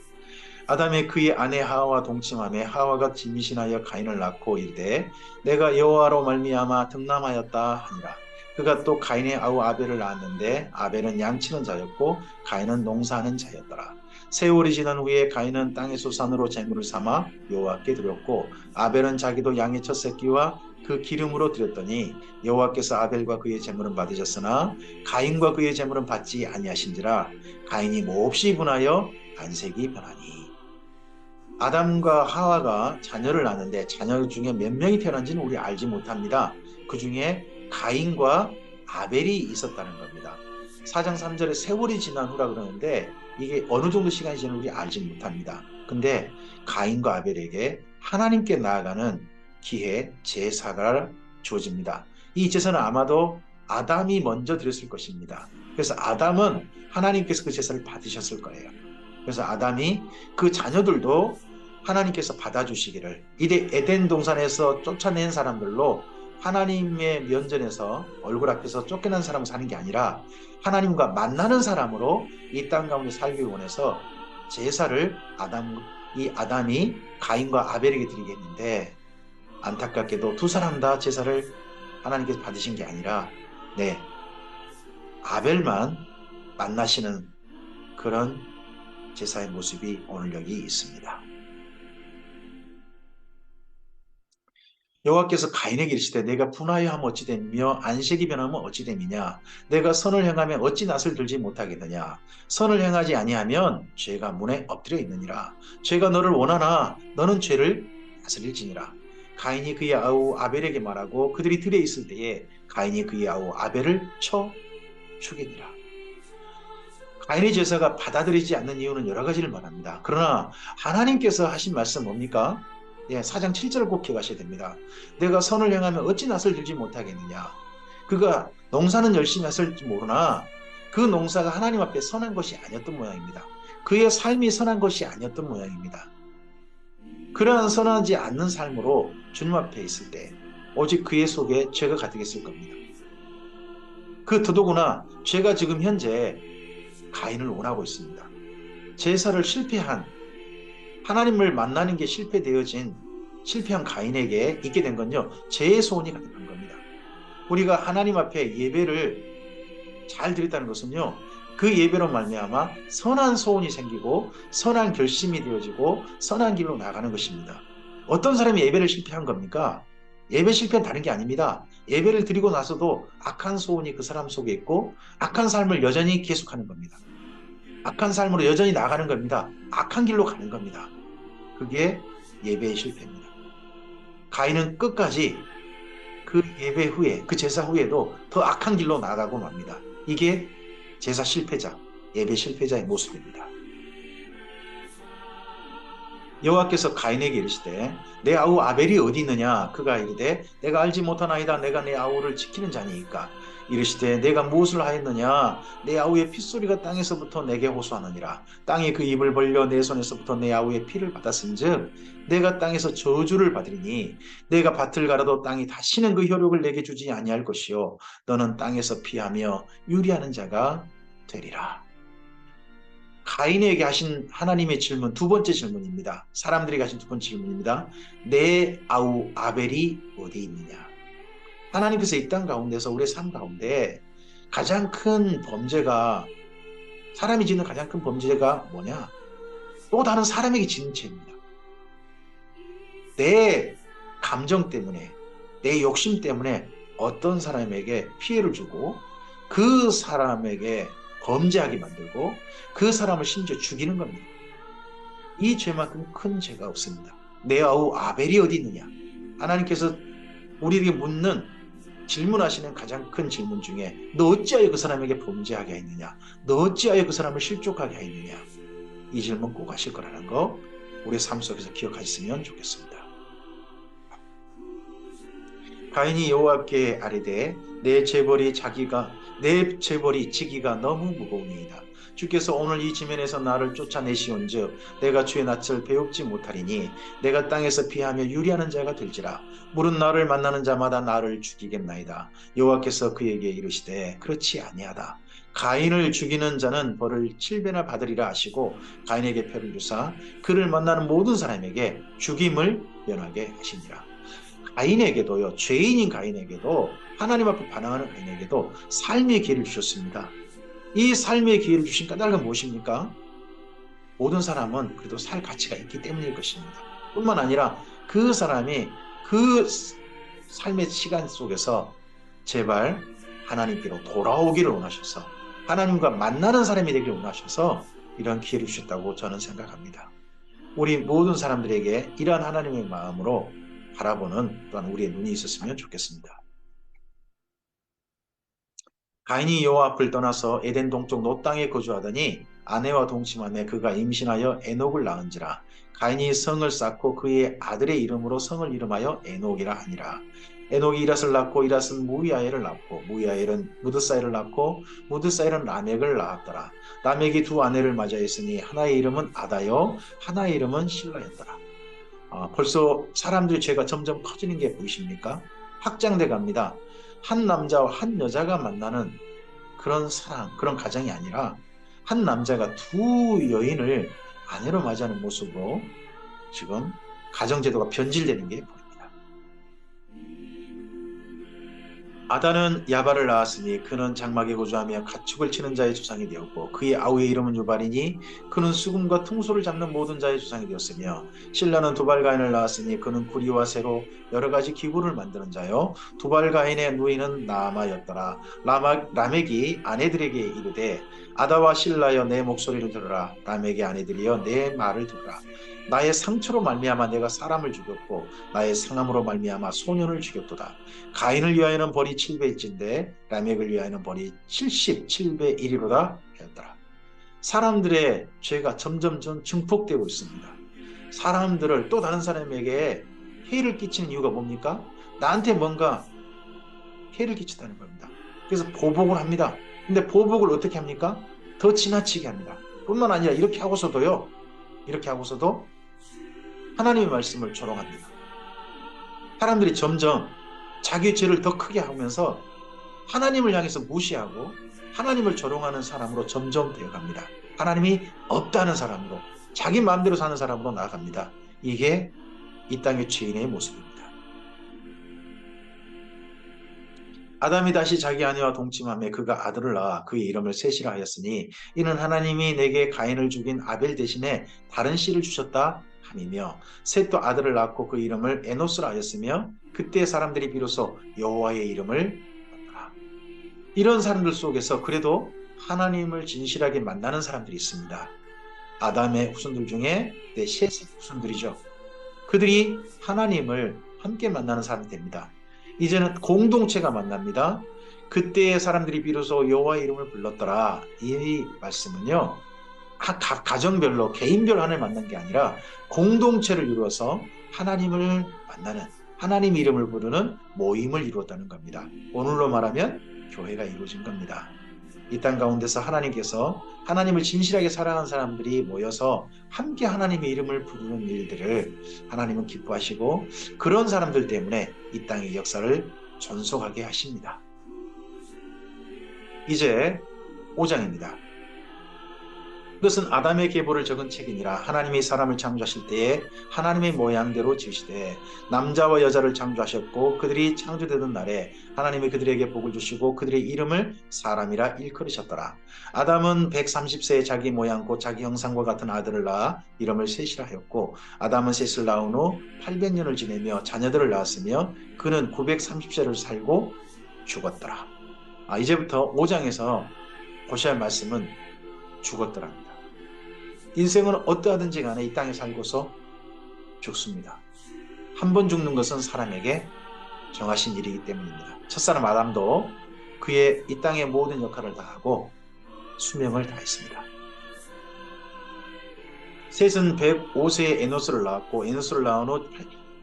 [SPEAKER 1] 아담이 그의 아내 하와와 동침하며 하와가 임신하여 가인을 낳고 이르되 내가 여호와로 말미암아 득남하였다 하니라. 그가 또 가인의 아우 아벨을 낳았는데 아벨은 양치는 자였고 가인은 농사하는 자였더라. 세월이 지난 후에 가인은 땅의 소산으로 제물을 삼아 여호와께 드렸고 아벨은 자기도 양의 첫 새끼와 그 기름으로 드렸더니 여호와께서 아벨과 그의 제물은 받으셨으나 가인과 그의 제물은 받지 아니하신지라. 가인이 몹시 분하여 안색이 변하니. 아담과 하와가 자녀를 낳는데 자녀 중에 몇 명이 태어난지는 우리 알지 못합니다. 그 중에 가인과 아벨이 있었다는 겁니다. 4장 3절에 세월이 지난 후라 그러는데 이게 어느 정도 시간이 지난 우리 알지 못합니다. 근데 가인과 아벨에게 하나님께 나아가는 기회 제사가 주어집니다. 이 제사는 아마도 아담이 먼저 드렸을 것입니다. 그래서 아담은 하나님께서 그 제사를 받으셨을 거예요. 그래서 아담이 그 자녀들도 하나님께서 받아주시기를, 이제 에덴 동산에서 쫓아낸 사람들로 하나님의 면전에서 얼굴 앞에서 쫓겨난 사람을 사는 게 아니라 하나님과 만나는 사람으로 이 땅 가운데 살기 원해서 제사를 아담이 가인과 아벨에게 드리게 했는데 안타깝게도 두 사람 다 제사를 하나님께서 받으신 게 아니라 아벨만 만나시는 그런 제사의 모습이 오늘 여기 있습니다. 여호와께서 가인에게 이르시되 내가 분하여 하면 어찌 되며 안색이 변하면 어찌 됨이냐. 내가 선을 행하면 어찌 낯을 들지 못하겠느냐. 선을 행하지 아니하면 죄가 문에 엎드려 있느니라. 죄가 너를 원하나 너는 죄를 다스릴지니라. 가인이 그의 아우 아벨에게 말하고 그들이 들에 있을 때에 가인이 그의 아우 아벨을 쳐 죽이니라. 가인의 제사가 받아들이지 않는 이유는 여러 가지를 말합니다. 그러나 하나님께서 하신 말씀 뭡니까? 4장 7절을 꼭 기억하셔야 됩니다. 내가 선을 행하면 어찌 낯을 들지 못하겠느냐. 그가 농사는 열심히 했을지 모르나 그 농사가 하나님 앞에 선한 것이 아니었던 모양입니다. 그의 삶이 선한 것이 아니었던 모양입니다. 그러한 선하지 않는 삶으로 주님 앞에 있을 때 오직 그의 속에 죄가 가득했을 겁니다. 그 더더구나 죄가 지금 현재 가인을 원하고 있습니다. 제사를 실패한, 하나님을 만나는 게 실패한 가인에게 있게 된 건요, 죄의 소원이 가득한 겁니다. 우리가 하나님 앞에 예배를 잘 드렸다는 것은요, 그 예배로 말미암아 선한 소원이 생기고 선한 결심이 되어지고 선한 길로 나가는 것입니다. 어떤 사람이 예배를 실패한 겁니까? 예배 실패는 다른 게 아닙니다. 예배를 드리고 나서도 악한 소원이 그 사람 속에 있고 악한 삶을 여전히 계속하는 겁니다. 악한 삶으로 여전히 나가는 겁니다. 악한 길로 가는 겁니다. 그게 예배의 실패입니다. 가인은 끝까지 그 예배 후에, 그 제사 후에도 더 악한 길로 나가고 맙니다. 이게 제사 실패자, 예배 실패자의 모습입니다. 여호와께서 가인에게 이르시되 내 아우 아벨이 어디 있느냐? 그가 이르되 내가 알지 못하나이다. 내가 내 아우를 지키는 자니이까. 이르시되 내가 무엇을 하였느냐? 내 아우의 핏소리가 땅에서부터 내게 호소하느니라. 땅이 그 입을 벌려 내 손에서부터 내 아우의 피를 받았은즉 내가 땅에서 저주를 받으리니 내가 밭을 갈아도 땅이 다시는 그 효력을 내게 주지 아니할 것이요 너는 땅에서 피하며 유리하는 자가 되리라. 가인에게 하신 하나님의 질문, 두 번째 질문입니다. 사람들에게 하신 두 번째 질문입니다. 내 아우 아벨이 어디 있느냐? 하나님께서 이 땅 가운데서 우리의 삶 가운데 가장 큰 범죄가, 사람이 짓는 가장 큰 범죄가 뭐냐? 또 다른 사람에게 짓는 죄입니다. 내 감정 때문에, 내 욕심 때문에 어떤 사람에게 피해를 주고 그 사람에게 범죄하게 만들고 그 사람을 심지어 죽이는 겁니다. 이 죄만큼 큰 죄가 없습니다. 내 아우 아벨이 어디 있느냐? 하나님께서 우리에게 묻는, 질문하시는 가장 큰 질문 중에 너 어찌하여 그 사람에게 범죄하게 했느냐? 너 어찌하여 그 사람을 실족하게 했느냐? 이 질문 꼭 하실 거라는 거 우리의 삶 속에서 기억하셨으면 좋겠습니다. 가인이 여호와께 아뢰되 내 재벌이 지기가 너무 무거우니이다. 주께서 오늘 이 지면에서 나를 쫓아내시온즉 내가 주의 낯을 배웁지 못하리니 내가 땅에서 피하며 유리하는 자가 될지라. 물은 나를 만나는 자마다 나를 죽이겠나이다. 여호와께서 그에게 이르시되 그렇지 아니하다. 가인을 죽이는 자는 벌을 7배나 받으리라 하시고 가인에게 표를 주사 그를 만나는 모든 사람에게 죽임을 면하게 하시니라. 가인에게도요, 죄인인 가인에게도, 하나님 앞에 반항하는 가인에게도 삶의 기회를 주셨습니다. 이 삶의 기회를 주신 까닭은 무엇입니까? 모든 사람은 그래도 살 가치가 있기 때문일 것입니다. 뿐만 아니라 그 사람이 그 삶의 시간 속에서 제발 하나님께로 돌아오기를 원하셔서 하나님과 만나는 사람이 되기를 원하셔서 이런 기회를 주셨다고 저는 생각합니다. 우리 모든 사람들에게 이러한 하나님의 마음으로 바라보는 또한 우리의 눈이 있었으면 좋겠습니다. 가인이 여호와 앞을 떠나서 에덴 동쪽 노 땅에 거주하더니 아내와 동침하며 그가 임신하여 에녹을 낳은지라. 가인이 성을 쌓고 그의 아들의 이름으로 성을 이름하여 에녹이라 하니라. 에녹이 이랏을 낳고 이랏은 무이아엘을 낳고 무이아엘은 무드사엘을 낳고 무드사엘은 라멕을 낳았더라. 라멕이 두 아내를 맞이했으니 하나의 이름은 아다요 하나의 이름은 실라였더라. 벌써 사람들의 죄가 점점 커지는 게 보이십니까? 확장돼 갑니다. 한 남자와 한 여자가 만나는 그런 사랑, 그런 가정이 아니라 한 남자가 두 여인을 아내로 맞이하는 모습으로 지금 가정제도가 변질되는 게 보입니다. 아다는 야발을 낳았으니 그는 장막에 거주하며 가축을 치는 자의 조상이 되었고 그의 아우의 이름은 유발이니 그는 수금과 퉁소를 잡는 모든 자의 조상이 되었으며 실라는 두발가인을 낳았으니 그는 구리와 새로 여러 가지 기구를 만드는 자요 두발가인의 누이는 나아마였더라. 라멕이 아내들에게 이르되 아다와 실라여 내 목소리를 들으라. 라멕의 아내들이여 내 말을 들으라. 나의 상처로 말미암아 내가 사람을 죽였고 나의 상함으로 말미암아 소년을 죽였도다. 가인을 위하여는 벌이 7배일진데 라멕을 위하여는 벌이 77배 1이로다 하였더라. 사람들의 죄가 점점 증폭되고 있습니다. 사람들을 또 다른 사람에게 해를 끼치는 이유가 뭡니까? 나한테 뭔가 해를 끼친다는 겁니다. 그래서 보복을 합니다. 근데 보복을 어떻게 합니까? 더 지나치게 합니다. 뿐만 아니라 이렇게 하고서도 하나님의 말씀을 조롱합니다. 사람들이 점점 자기 죄를 더 크게 하면서 하나님을 향해서 무시하고 하나님을 조롱하는 사람으로 점점 되어갑니다. 하나님이 없다는 사람으로, 자기 마음대로 사는 사람으로 나아갑니다. 이게 이 땅의 죄인의 모습입니다. 아담이 다시 자기 아내와 동침하며 그가 아들을 낳아 그의 이름을 셋이라 하였으니 이는 하나님이 내게 가인을 죽인 아벨 대신에 다른 씨를 주셨다 함이며, 셋도 아들을 낳고 그 이름을 에노스라 하였으며 그때 사람들이 비로소 여호와의 이름을 받더라. 이런 사람들 속에서 그래도 하나님을 진실하게 만나는 사람들이 있습니다. 아담의 후손들 중에 셋의 후손들이죠. 그들이 하나님을 함께 만나는 사람이 됩니다. 이제는 공동체가 만납니다. 그때 사람들이 비로소 여호와의 이름을 불렀더라. 이 말씀은요, 가정별로 개인별 하나님 만난 게 아니라 공동체를 이루어서 하나님을 만나는, 하나님 이름을 부르는 모임을 이루었다는 겁니다. 오늘로 말하면 교회가 이루어진 겁니다. 이 땅 가운데서 하나님께서 하나님을 진실하게 사랑하는 사람들이 모여서 함께 하나님의 이름을 부르는 일들을 하나님은 기뻐하시고, 그런 사람들 때문에 이 땅의 역사를 존속하게 하십니다. 이제 5장입니다. 이것은 아담의 계보를 적은 책이니라. 하나님이 사람을 창조하실 때에 하나님의 모양대로 지으시되 남자와 여자를 창조하셨고, 그들이 창조되던 날에 하나님이 그들에게 복을 주시고 그들의 이름을 사람이라 일컬으셨더라. 아담은 130세에 자기 모양 곧 자기 형상과 같은 아들을 낳아 이름을 셋이라 하였고, 아담은 셋을 낳은 후 800년을 지내며 자녀들을 낳았으며 그는 930세를 살고 죽었더라. 이제부터 5장에서 보셔야 할 말씀은 죽었더랍니다. 인생은 어떠하든지 간에 이 땅에 살고서 죽습니다. 한 번 죽는 것은 사람에게 정하신 일이기 때문입니다. 첫사람 아담도 그의 이 땅의 모든 역할을 다하고 수명을 다했습니다. 셋은 105세에 에노스를 낳았고, 에노스를 낳은 후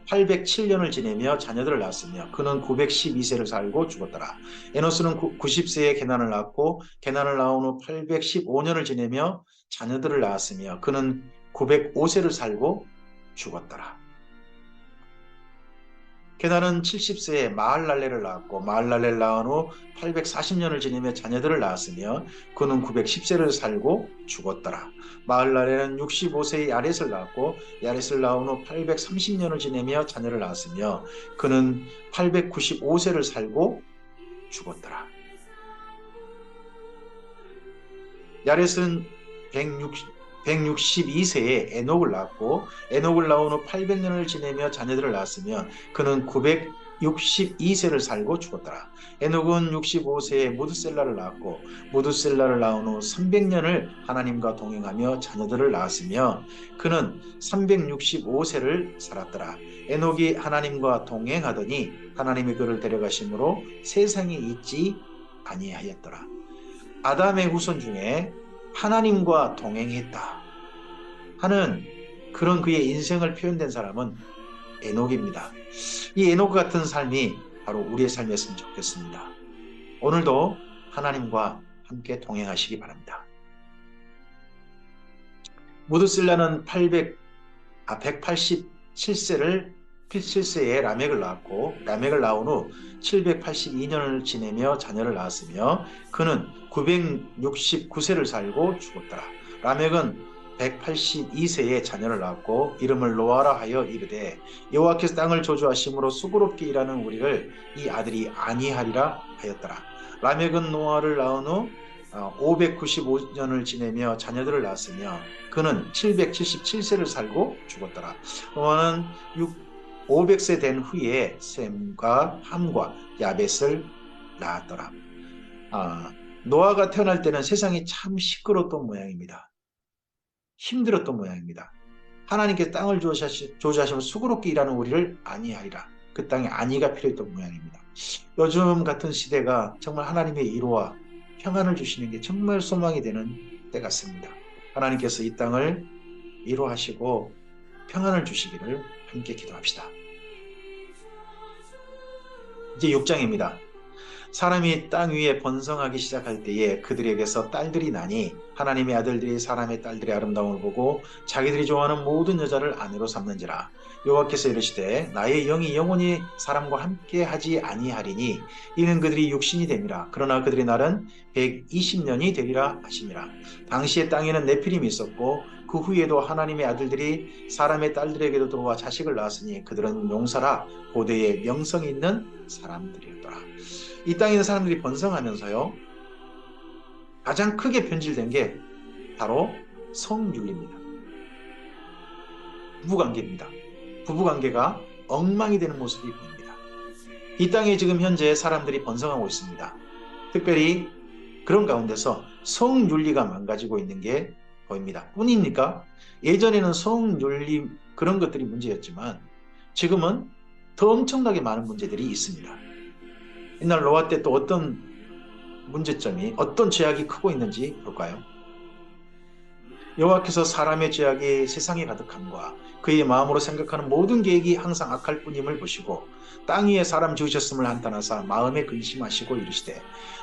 [SPEAKER 1] 807년을 지내며 자녀들을 낳았으며 그는 912세를 살고 죽었더라. 에노스는 90세에 게난을 낳았고, 게난을 낳은 후 815년을 지내며 자녀들을 낳았으며 그는 905세를 살고 죽었더라. 게난은 70세에 마할랄레를 낳았고, 마할랄레를 낳은 후 840년을 지내며 자녀들을 낳았으며 그는 910세를 살고 죽었더라. 마할랄레는 65세에 야렛을 낳았고, 야렛을 낳은 후 830년을 지내며 자녀를 낳았으며 그는 895세를 살고 죽었더라. 야렛은 162세에 에녹을 낳았고, 에녹을 낳은 후 800년을 지내며 자녀들을 낳았으며 그는 962세를 살고 죽었더라. 에녹은 65세에 무드셀라를 낳았고, 무드셀라를 낳은 후 300년을 하나님과 동행하며 자녀들을 낳았으며 그는 365세를 살았더라. 에녹이 하나님과 동행하더니 하나님이 그를 데려가심으로 세상에 있지 아니하였더라. 아담의 후손 중에 하나님과 동행했다 하는 그런 그의 인생을 표현된 사람은 에녹입니다. 이 에녹 같은 삶이 바로 우리의 삶이었으면 좋겠습니다. 오늘도 하나님과 함께 동행하시기 바랍니다. 무드셀라는 187세에 라멕을 낳았고, 라멕을 낳은 후 782년을 지내며 자녀를 낳았으며 그는 969세를 살고 죽었더라. 라멕은 182세에 자녀를 낳았고 이름을 노아라 하여 이르되 여호와께서 땅을 저주하심으로 수고롭게 일하는 우리를 이 아들이 아니하리라 하였더라. 라멕은 노아를 낳은 후 595년을 지내며 자녀들을 낳았으며 그는 777세를 살고 죽었더라. 노아는 500세 된 후에 셈과 함과 야벳을 낳았더라. 노아가 태어날 때는 세상이 참 시끄러웠던 모양입니다. 힘들었던 모양입니다. 하나님께서 땅을 저주하시면 수고롭게 일하는 우리를 안위하리라. 그 땅에 안위가 필요했던 모양입니다. 요즘 같은 시대가 정말 하나님의 위로와 평안을 주시는 게 정말 소망이 되는 때 같습니다. 하나님께서 이 땅을 위로하시고 평안을 주시기를 함께 기도합시다. 이제 6장입니다. 사람이 땅 위에 번성하기 시작할 때에 그들에게서 딸들이 나니 하나님의 아들들이 사람의 딸들의 아름다움을 보고 자기들이 좋아하는 모든 여자를 아내로 삼는지라. 여호와께서 이르시되 나의 영이 영원히 사람과 함께 하지 아니하리니 이는 그들이 육신이 됨이라. 그러나 그들의 날은 120년이 되리라 하시니라. 당시에 땅에는 네피림이 있었고 그 후에도 하나님의 아들들이 사람의 딸들에게도 들어와 자식을 낳았으니 그들은 용사라 고대의 명성이 있는 사람들이었더라. 이 땅에 있는 사람들이 번성하면서요, 가장 크게 변질된 게 바로 성윤리입니다. 부부관계입니다. 부부관계가 엉망이 되는 모습이 보입니다. 이 땅에 지금 현재 사람들이 번성하고 있습니다. 특별히 그런 가운데서 성윤리가 망가지고 있는 게 보입니다. 뿐입니까? 예전에는 성윤리 그런 것들이 문제였지만 지금은 더 엄청나게 많은 문제들이 있습니다. 옛날 노아 때 또 어떤 문제점이, 어떤 죄악이 크고 있는지 볼까요? 여호와께서 사람의 죄악이 세상에 가득함과 그의 마음으로 생각하는 모든 계획이 항상 악할 뿐임을 보시고 땅 위에 사람 지으셨음을 한탄하사 마음에 근심하시고 이르시되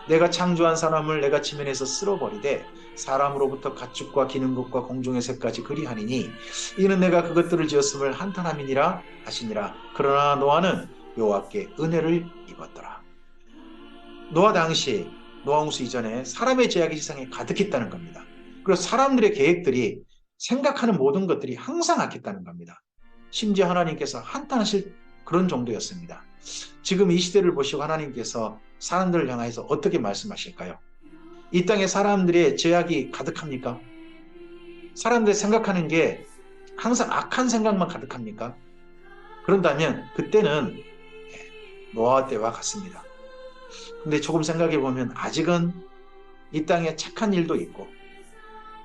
[SPEAKER 1] 내가 창조한 사람을 내가 지면에서 쓸어버리되 사람으로부터 가축과 기는 것과 공중의 새까지 그리하니니 이는 내가 그것들을 지었음을 한탄함이니라 하시니라. 그러나 노아는 여호와께 은혜를 입었더라. 노아 당시, 노아 홍수 이전에 사람의 죄악이 세상에 가득했다는 겁니다. 그리고 사람들의 계획들이, 생각하는 모든 것들이 항상 악했다는 겁니다. 심지어 하나님께서 한탄하실 그런 정도였습니다. 지금 이 시대를 보시고 하나님께서 사람들을 향해서 어떻게 말씀하실까요? 이 땅에 사람들의 죄악이 가득합니까? 사람들이 생각하는 게 항상 악한 생각만 가득합니까? 그런다면 그때는 노아 때와 같습니다. 근데 조금 생각해 보면 아직은 이 땅에 착한 일도 있고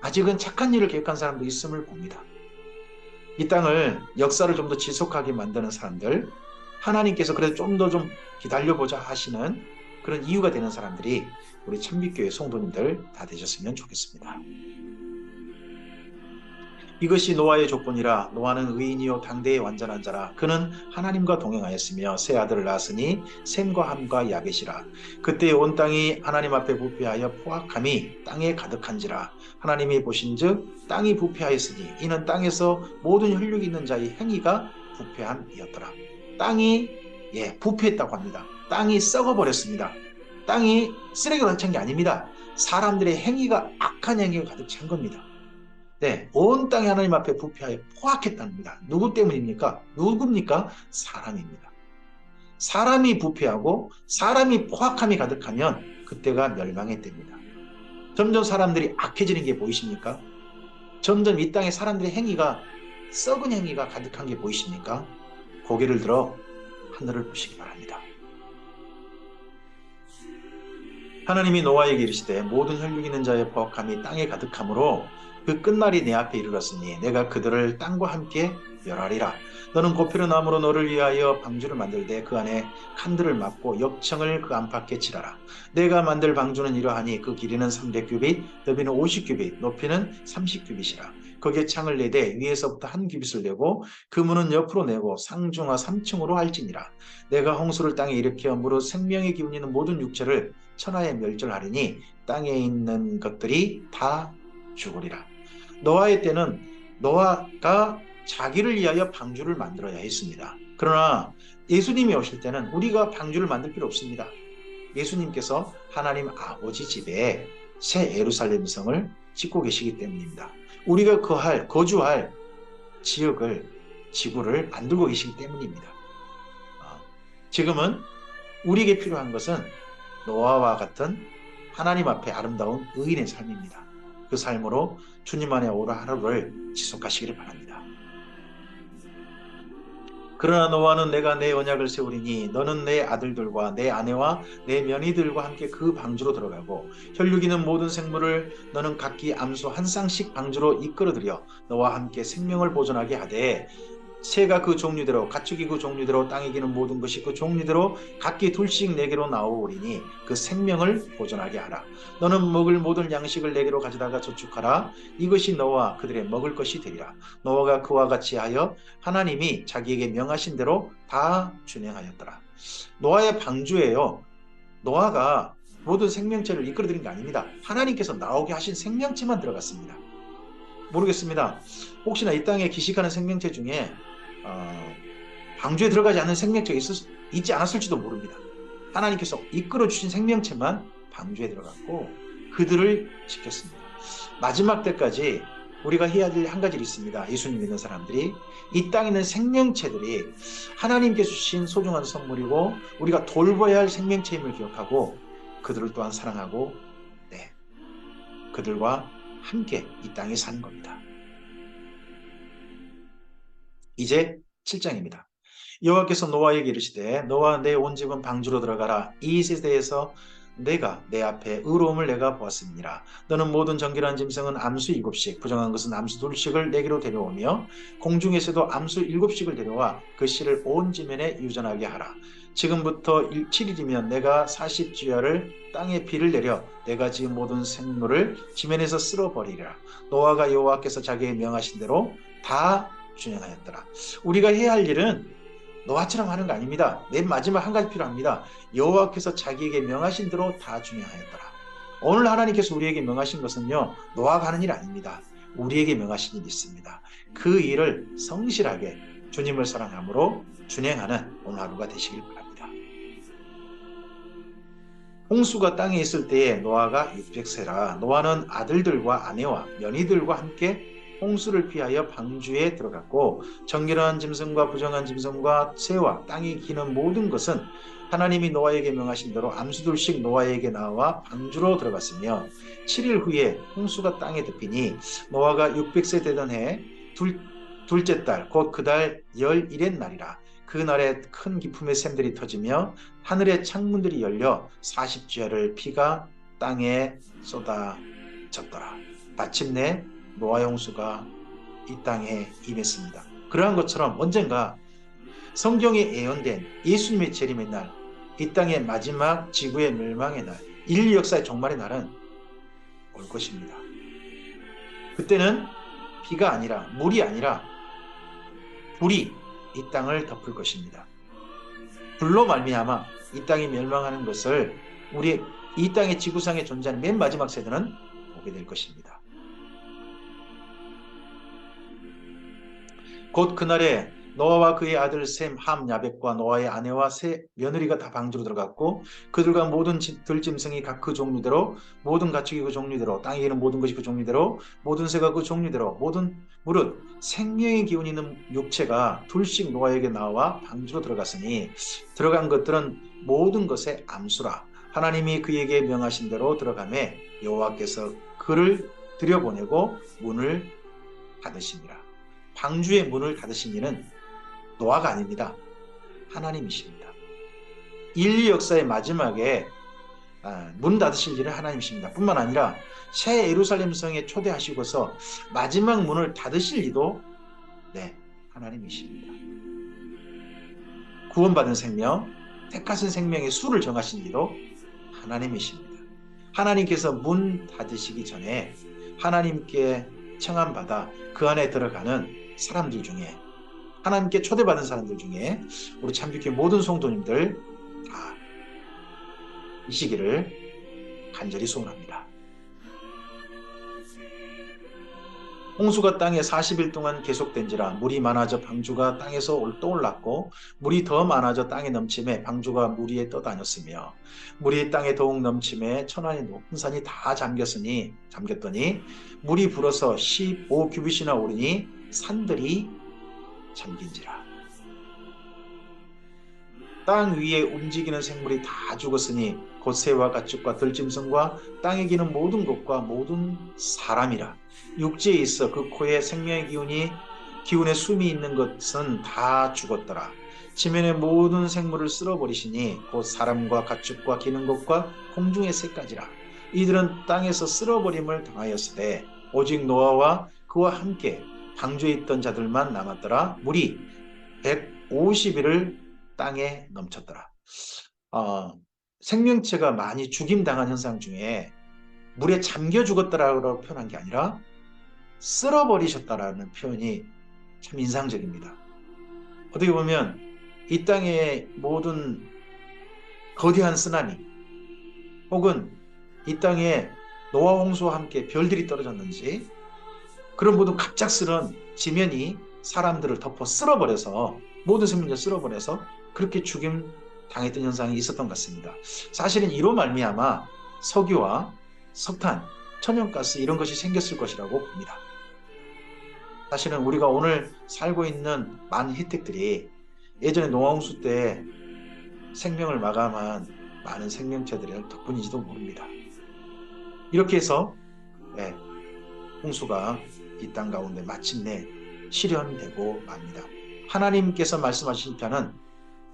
[SPEAKER 1] 아직은 착한 일을 계획한 사람도 있음을 봅니다. 이 땅을, 역사를 좀 더 지속하게 만드는 사람들, 하나님께서 그래도 좀 더 좀 기다려보자 하시는 그런 이유가 되는 사람들이 우리 참빛교회 성도님들 다 되셨으면 좋겠습니다. 이것이 노아의 조건이라. 노아는 의인이요 당대의 완전한 자라. 그는 하나님과 동행하였으며 세 아들을 낳았으니 셈과 함과 야벳이라. 그때 온 땅이 하나님 앞에 부패하여 포악함이 땅에 가득한지라. 하나님이 보신즉 땅이 부패하였으니 이는 땅에서 모든 혈육이 있는 자의 행위가 부패함이었더라. 땅이 부패했다고 합니다. 땅이 썩어버렸습니다. 땅이 쓰레기가 가득 찬 게 아닙니다. 사람들의 행위가, 악한 행위가 가득 찬 겁니다. 네, 온 땅이 하나님 앞에 부패하여 포악했답니다. 누구 때문입니까? 누굽니까? 사람입니다. 사람이 부패하고 사람이 포악함이 가득하면 그때가 멸망의 때입니다. 점점 사람들이 악해지는 게 보이십니까? 점점 이 땅에 사람들의 행위가, 썩은 행위가 가득한 게 보이십니까? 고개를 들어 하늘을 보시기 바랍니다. 하나님이 노아에게 이르시되 모든 혈육 있는 자의 포악함이 땅에 가득하므로 그 끝날이 내 앞에 이르렀으니 내가 그들을 땅과 함께 멸하리라. 너는 고피로 나무로 너를 위하여 방주를 만들되 그 안에 칸들을 막고 역청을 그 안팎에 칠하라. 내가 만들 방주는 이러하니 그 길이는 300규빗, 너비는 50규빗, 높이는 30규빗이라. 거기에 창을 내되 위에서부터 한 규빗을 내고 그 문은 옆으로 내고 상중하 3층으로 할지니라. 내가 홍수를 땅에 일으켜 무릇 생명의 기운 있는 모든 육체를 천하에 멸절하리니 땅에 있는 것들이 다 죽으리라. 노아의 때는 노아가 자기를 위하여 방주를 만들어야 했습니다. 그러나 예수님이 오실 때는 우리가 방주를 만들 필요 없습니다. 예수님께서 하나님 아버지 집에 새 예루살렘 성을 짓고 계시기 때문입니다. 우리가 거주할 지역을, 지구를 만들고 계시기 때문입니다. 지금은 우리에게 필요한 것은 노아와 같은 하나님 앞에 아름다운 의인의 삶입니다. 그 삶으로 주님 안에 오라 하루를 지속하시기를 바랍니다. 그러나 노아는 내가 내 언약을 세우리니 너는 내 아들들과 내 아내와 내 며느리들과 함께 그 방주로 들어가고 혈육 있는 모든 생물을 너는 각기 암소 한 쌍씩 방주로 이끌어들여 너와 함께 생명을 보존하게 하되 새가 그 종류대로, 가축이 그 종류대로, 땅에 기는 모든 것이 그 종류대로 각기 둘씩 내게로 나오리니 그 생명을 보존하게 하라. 너는 먹을 모든 양식을 내게로 가져다가 저축하라. 이것이 너와 그들의 먹을 것이 되리라. 노아가 그와 같이 하여 하나님이 자기에게 명하신 대로 다 준행하였더라. 노아의 방주예요. 노아가 모든 생명체를 이끌어들인 게 아닙니다. 하나님께서 나오게 하신 생명체만 들어갔습니다. 모르겠습니다. 혹시나 이 땅에 기식하는 생명체 중에 방주에 들어가지 않는 생명체가 있지 않았을지도 모릅니다. 하나님께서 이끌어 주신 생명체만 방주에 들어갔고 그들을 지켰습니다. 마지막 때까지 우리가 해야 될 한 가지 있습니다. 예수님 믿는 사람들이 이 땅에 있는 생명체들이 하나님께서 주신 소중한 선물이고 우리가 돌봐야 할 생명체임을 기억하고 그들을 또한 사랑하고 네, 그들과 함께 이 땅에 사는 겁니다. 이제 7장입니다. 여호와께서 노아에게 이르시되 너와 내 온 집은 방주로 들어가라. 이 세대에서 내가 내 앞에 의로움을 내가 보았습니다. 너는 모든 정결한 짐승은 암수 7씩 부정한 것은 암수 2씩을 내게로 데려오며 공중에서도 암수 7씩을 데려와 그 씨를 온 지면에 유전하게 하라. 지금부터 7일이면 내가 40주야를 땅에 비를 내려 내가 지은 모든 생물을 지면에서 쓸어버리리라. 노아가 여호와께서 자기에게 명하신 대로 다 준행하였더라. 우리가 해야 할 일은 노아처럼 하는 거 아닙니다. 맨 마지막 한 가지 필요합니다. 여호와께서 자기에게 명하신 대로 다 준행하였더라. 오늘 하나님께서 우리에게 명하신 것은요, 노아가 하는 일 아닙니다. 우리에게 명하신 일이 있습니다. 그 일을 성실하게 주님을 사랑함으로 준행하는 오늘 하루가 되시길 바랍니다. 홍수가 땅에 있을 때에 노아가 600세라. 노아는 아들들과 아내와 며느리들과 함께 홍수를 피하여 방주에 들어갔고 정결한 짐승과 부정한 짐승과 새와 땅에 기는 모든 것은 하나님이 노아에게 명하신 대로 암수둘씩 노아에게 나와 방주로 들어갔으며 7일 후에 홍수가 땅에 덮이니 노아가 600세 되던 해 둘째 달 곧 그 달 11의 날이라. 그 날에 큰 기품의 샘들이 터지며 하늘의 창문들이 열려 40주야를 피가 땅에 쏟아졌더라. 마침내 노아 홍수가 이 땅에 임했습니다. 그러한 것처럼 언젠가 성경에 예언된 예수님의 재림의 날, 이 땅의 마지막 지구의 멸망의 날, 인류 역사의 종말의 날은 올 것입니다. 그때는 비가 아니라 물이 아니라 불이 이 땅을 덮을 것입니다. 불로 말미암아 이 땅이 멸망하는 것을 우리 이 땅의 지구상에 존재하는 맨 마지막 세대는 보게 될 것입니다. 곧 그날에 노아와 그의 아들 셈, 함, 야벳과 노아의 아내와 세 며느리가 다 방주로 들어갔고 그들과 모든 들짐승이 각 그 종류대로 모든 가축이 그 종류대로 땅에 있는 모든 것이 그 종류대로 모든 새가 그 종류대로 모든 무릇 생명의 기운이 있는 육체가 둘씩 노아에게 나와 방주로 들어갔으니 들어간 것들은 모든 것의 암수라. 하나님이 그에게 명하신 대로 들어가매 여호와께서 그를 들여보내고 문을 닫으시니라. 방주의 문을 닫으신 이는 노아가 아닙니다. 하나님이십니다. 인류 역사의 마지막에 문 닫으실 일은 하나님이십니다. 뿐만 아니라 새 예루살렘 성에 초대하시고서 마지막 문을 닫으실 이도 하나님이십니다. 구원받은 생명, 택하신 생명의 수를 정하신 이도 하나님이십니다. 하나님께서 문 닫으시기 전에 하나님께 청함받아 그 안에 들어가는 사람들 중에 하나님께 초대받은 사람들 중에 우리 참교회 모든 성도님들 다 이 시기를 간절히 소원합니다. 홍수가 땅에 40일 동안 계속된지라 물이 많아져 방주가 땅에서 떠올랐고 물이 더 많아져 땅에 넘침에 방주가 물 위에 떠다녔으며 물이 땅에 더욱 넘침에 천안의 높은 산이 다 잠겼더니 물이 불어서 15규빗이나 오르니 산들이 잠긴지라. 땅 위에 움직이는 생물이 다 죽었으니 곧 새와 가축과 들짐승과 땅에 기는 모든 것과 모든 사람이라. 육지에 있어 그 코에 생명의 기운의 숨이 있는 것은 다 죽었더라. 지면의 모든 생물을 쓸어버리시니 곧 사람과 가축과 기는 것과 공중의 새까지라. 이들은 땅에서 쓸어버림을 당하였으되 오직 노아와 그와 함께 방주에 있던 자들만 남았더라. 물이 150일을 땅에 넘쳤더라. 생명체가 많이 죽임당한 현상 중에 물에 잠겨 죽었다라고 표현한 게 아니라 쓸어버리셨다라는 표현이 참 인상적입니다. 어떻게 보면 이 땅의 모든 거대한 쓰나미, 혹은 이 땅에 노아 홍수와 함께 별들이 떨어졌는지 그런 모든 갑작스런 지면이 사람들을 덮어 쓸어버려서 모든 생명을 쓸어버려서 그렇게 죽임 당했던 현상이 있었던 것 같습니다. 사실은 이로 말미암아 석유와 석탄, 천연가스 이런 것이 생겼을 것이라고 봅니다. 사실은 우리가 오늘 살고 있는 많은 혜택들이 예전에 노아홍수 때 생명을 마감한 많은 생명체들의 덕분인지도 모릅니다. 이렇게 해서 홍수가 이 땅 가운데 마침내 실현되고 맙니다. 하나님께서 말씀하신 편은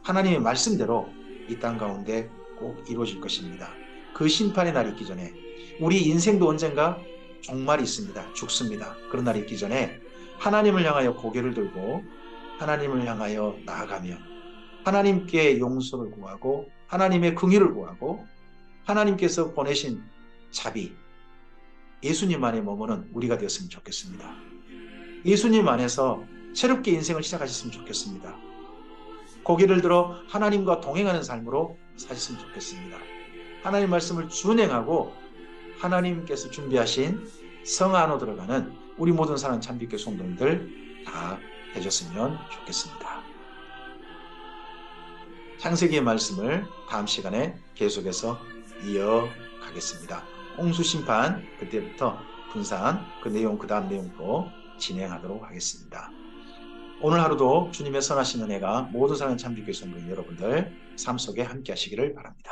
[SPEAKER 1] 하나님의 말씀대로 이 땅 가운데 꼭 이루어질 것입니다. 그 심판의 날이 있기 전에 우리 인생도 언젠가 종말이 있습니다. 죽습니다. 그런 날이 있기 전에 하나님을 향하여 고개를 들고 하나님을 향하여 나아가며 하나님께 용서를 구하고 하나님의 긍휼을 구하고 하나님께서 보내신 자비 예수님 안에 머무는 우리가 되었으면 좋겠습니다. 예수님 안에서 새롭게 인생을 시작하셨으면 좋겠습니다. 고개를 들어 하나님과 동행하는 삶으로 사셨으면 좋겠습니다. 하나님 말씀을 준행하고 하나님께서 준비하신 성 안으로 들어가는 우리 모든 사랑 참빛교회 성도님들 다 되셨으면 좋겠습니다. 창세기의 말씀을 다음 시간에 계속해서 이어가겠습니다. 홍수 심판 그때부터 분산 그 내용 그 다음 내용도 진행하도록 하겠습니다. 오늘 하루도 주님의 선하신 은혜가 모든 사랑 참빛교회 성도님 여러분들 삶 속에 함께 하시기를 바랍니다.